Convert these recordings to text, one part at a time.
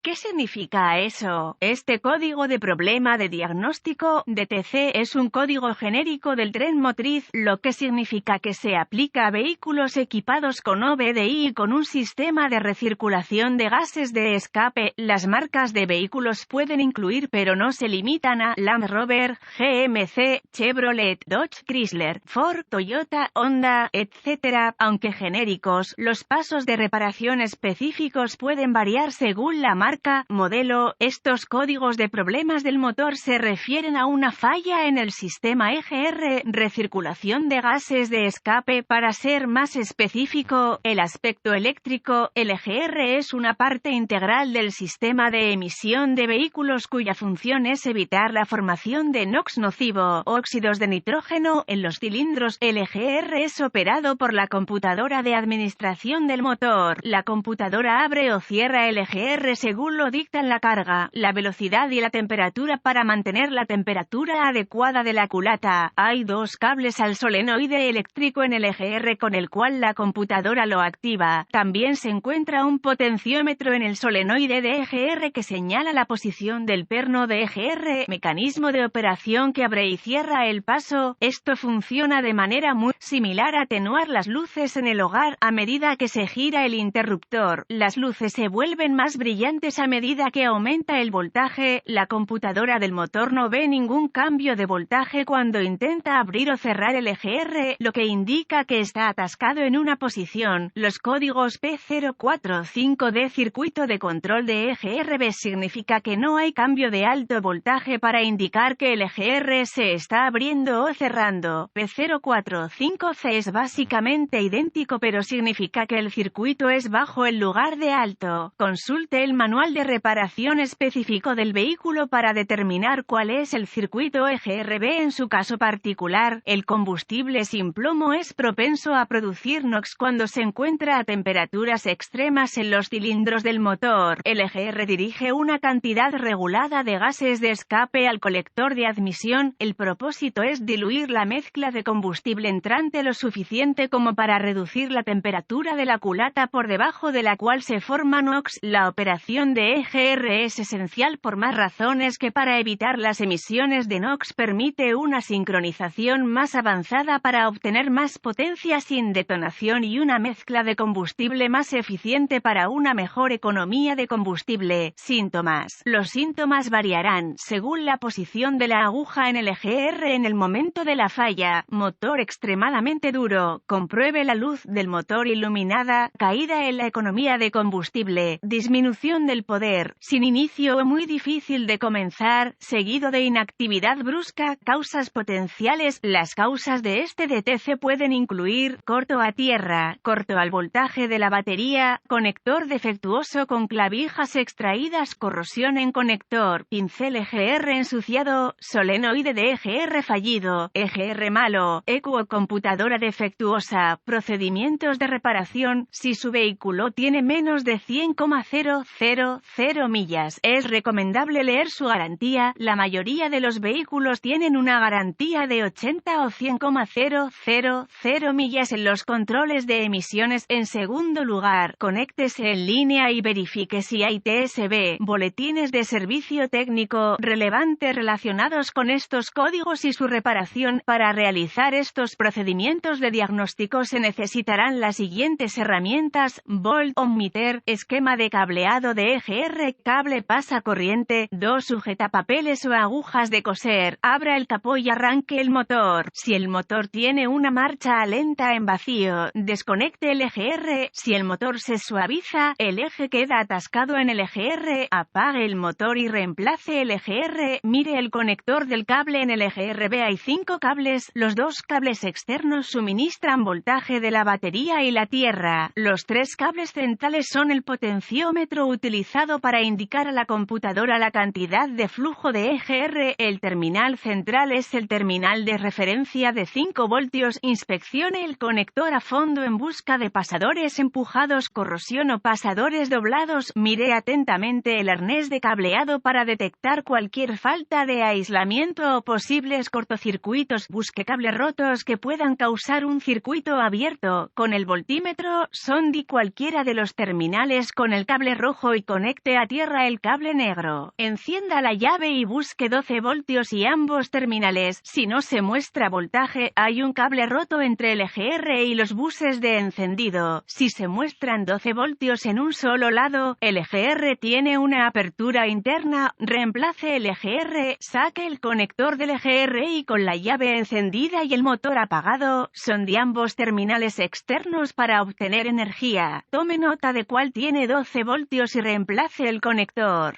¿Qué significa eso? Este código de problema de diagnóstico, DTC, es un código genérico del tren motriz, lo que significa que se aplica a vehículos equipados con OBDI y con un sistema de recirculación de gases de escape. Las marcas de vehículos pueden incluir pero no se limitan a Land Rover, GMC, Chevrolet, Dodge, Chrysler, Ford, Toyota, Honda, etc. Aunque genéricos, los pasos de reparación específicos pueden variar según la marca, modelo. Estos códigos de problemas del motor se refieren a una falla en el sistema EGR, recirculación de gases de escape. Para ser más específico, el aspecto eléctrico, el EGR es una parte integral del sistema de emisión de vehículos cuya función es evitar la formación de NOx nocivo, óxidos de nitrógeno, en los cilindros. El EGR es operado por la computadora de administración del motor. La computadora abre o cierra el EGR según lo dictan la carga, la velocidad y la temperatura para mantener la temperatura adecuada de la culata. Hay dos cables al solenoide eléctrico en el EGR con el cual la computadora lo activa. También se encuentra un potenciómetro en el solenoide de EGR que señala la posición del perno de EGR, mecanismo de operación que abre y cierra el paso. Esto funciona de manera muy similar a atenuar las luces en el hogar. A medida que se gira el interruptor, las luces se vuelven más brillantes a medida que aumenta el voltaje. La computadora del motor no ve ningún cambio de voltaje cuando intenta abrir o cerrar el EGR, lo que indica que está atascado en una posición. Los códigos P045 de circuito de control de EGR significa que no hay cambio de alto voltaje para indicar que el EGR se está abriendo o cerrando. P045C es básicamente idéntico pero significa que el circuito es bajo en lugar de alto. Consulte el manual de reparación específico del vehículo para determinar cuál es el circuito EGRB en su caso particular. El combustible sin plomo es propenso a producir NOx cuando se encuentra a temperaturas extremas en los cilindros del motor. El EGR dirige una cantidad regulada de gases de escape al colector de admisión. El propósito es diluir la mezcla de combustible entrante lo suficiente como para reducir la temperatura de la culata por debajo de la cual se forma NOx. La operación de EGR es esencial por más razones que para evitar las emisiones de NOx permite una sincronización más avanzada para obtener más potencia sin detonación y una mezcla de combustible más eficiente para una mejor economía de combustible. Síntomas. Los síntomas variarán según la posición de la aguja en el EGR en el momento de la falla. Motor extremadamente duro. Compruebe la luz del motor iluminada. Caída en la economía de combustible. Disminución del poder, sin inicio o muy difícil de comenzar, seguido de inactividad brusca. Causas potenciales. Las causas de este DTC pueden incluir corto a tierra, corto al voltaje de la batería, conector defectuoso con clavijas extraídas, corrosión en conector, pincel EGR ensuciado, solenoide de EGR fallido, EGR malo, ECU o computadora defectuosa. Procedimientos de reparación. Si su vehículo tiene menos de 100,000 millas, es recomendable leer su garantía. La mayoría de los vehículos tienen una garantía de 80 o 100,000 millas en los controles de emisiones. En segundo lugar, conéctese en línea y verifique si hay TSB, boletines de servicio técnico, relevantes relacionados con estos códigos y su reparación. Para realizar estos procedimientos de diagnóstico se necesitarán las siguientes herramientas: volt ohmmeter, esquema de cableado de EGR, cable pasacorriente, 2 sujetapapeles o agujas de coser. Abra el capó y arranque el motor. Si el motor tiene una marcha lenta en vacío, desconecte el EGR. Si el motor se suaviza, el eje queda atascado en el EGR, apague el motor y reemplace el EGR. Mire el conector del cable en el EGR. Hay 5 cables. Los 2 cables externos suministran voltaje de la batería y la tierra. Los 3 cables centrales son el potenciómetro utilizado para indicar a la computadora la cantidad de flujo de EGR. El terminal central es el terminal de referencia de 5 voltios. Inspeccione el conector a fondo en busca de pasadores empujados, corrosión o pasadores doblados. Mire atentamente el arnés de cableado para detectar cualquier falta de aislamiento o posibles cortocircuitos. Busque cables rotos que puedan causar un circuito abierto. Con el voltímetro, sonde cualquiera de los terminales con el cable rojo y conecte a tierra el cable negro. Encienda la llave y busque 12 voltios y ambos terminales. Si no se muestra voltaje, hay un cable roto entre el EGR y los buses de encendido. Si se muestran 12 voltios en un solo lado, el EGR tiene una apertura interna. Reemplace el EGR, saque el conector del EGR y con la llave encendida y el motor apagado, sonde ambos terminales externos para obtener energía. Tome nota de cuál tiene 12 voltios y reemplace el conector.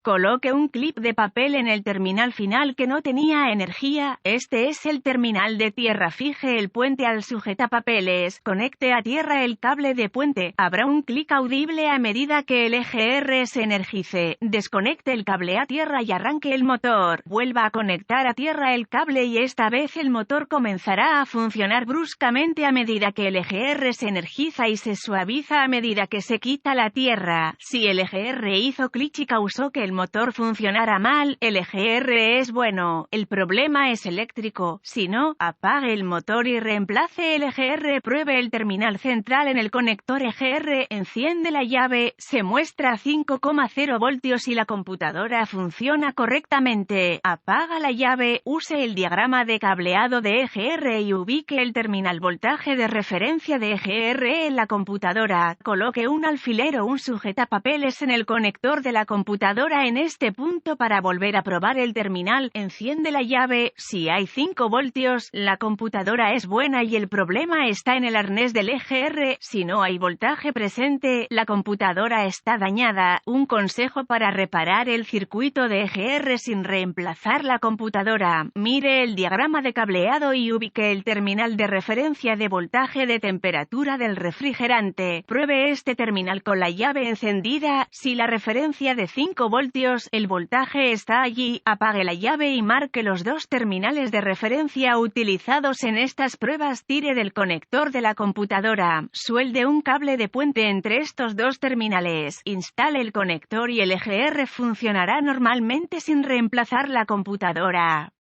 Coloque un clip de papel en el terminal final que no tenía energía. Este es el terminal de tierra. Fije el puente al sujetapapeles. Conecte a tierra el cable de puente. Habrá un clic audible a medida que el EGR se energice. Desconecte el cable a tierra y arranque el motor. Vuelva a conectar a tierra el cable y esta vez el motor comenzará a funcionar bruscamente a medida que el EGR se energiza y se suaviza a medida que se quita la tierra. Si el EGR hizo clic y causó que el motor funcionara mal, el EGR es bueno. El problema es eléctrico. Si no, apague el motor y reemplace el EGR. Pruebe el terminal central en el conector EGR. Enciende la llave. Se muestra 5,0 voltios y la computadora funciona correctamente. Apaga la llave. Use el diagrama de cableado de EGR y ubique el terminal voltaje de referencia de EGR en la computadora. Coloque un alfiler o un sujetapapeles en el conector de la computadora en este punto para volver a probar el terminal. Enciende la llave. Si hay 5 voltios, la computadora es buena y el problema está en el arnés del EGR. Si no hay voltaje presente, la computadora está dañada. Un consejo para reparar el circuito de EGR sin reemplazar la computadora. Mire el diagrama de cableado y ubique el terminal de referencia de voltaje de temperatura del refrigerante. Pruebe este terminal con la llave encendida. Si la referencia de 5 voltios, el voltaje está allí, apague la llave y marque los dos terminales de referencia utilizados en estas pruebas. Tire del conector de la computadora. Suelde un cable de puente entre estos dos terminales. Instale el conector y el EGR funcionará normalmente sin reemplazar la computadora.